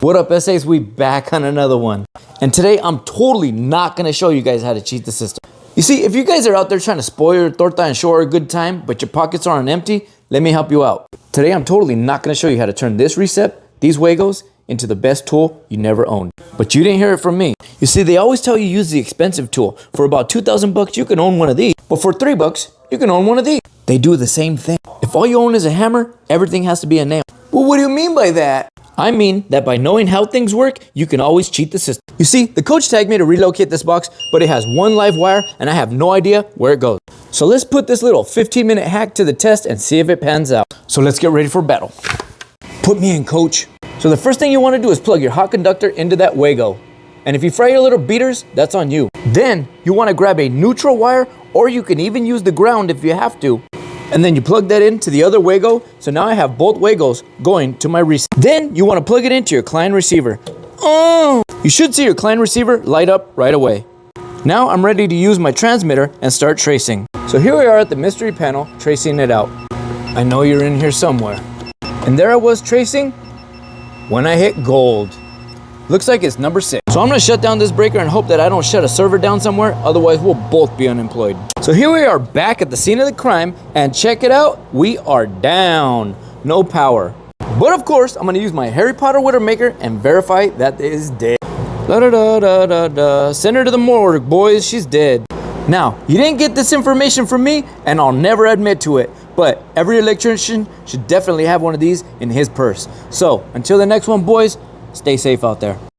What up, essays? We back on another one. And today I'm totally not gonna show you guys how to cheat the system. You see, if you guys are out there trying to spoil your torta and show her a good time, but your pockets aren't empty, let me help you out. Today I'm totally not gonna show you how to turn this reset, these Wagos, into the best tool you never owned. But you didn't hear it from me. You see, they always tell you use the expensive tool. For about 2,000 bucks, you can own one of these. But for $3, you can own one of these. They do the same thing. If all you own is a hammer, everything has to be a nail. Well, what do you mean by that? I mean that by knowing how things work, you can always cheat the system. You see, the coach tagged me to relocate this box, but it has one live wire and I have no idea where it goes. So let's put this little 15-minute hack to the test and see if it pans out. So let's get ready for battle. Put me in, coach. So the first thing you want to do is plug your hot conductor into that Wago. And if you fry your little beaters, that's on you. Then you want to grab a neutral wire, or you can even use the ground if you have to. And then you plug that into the other Wago. So now I have both Wagos going to my reset. Then you want to plug it into your client receiver. Oh! You should see your client receiver light up right away. Now I'm ready to use my transmitter and start tracing. So here we are at the mystery panel, tracing it out. I know you're in here somewhere. And there I was tracing when I hit gold. Looks like it's number 6. So I'm gonna shut down this breaker and hope that I don't shut a server down somewhere, otherwise we'll both be unemployed. So here we are back at the scene of the crime, and check it out, we are down. No power. But of course, I'm gonna use my Harry Potter Widowmaker and verify that it is dead. Da-da-da-da-da-da. Send her to the morgue, boys, she's dead. Now, you didn't get this information from me, and I'll never admit to it, but every electrician should definitely have one of these in his purse. So, until the next one, boys, stay safe out there.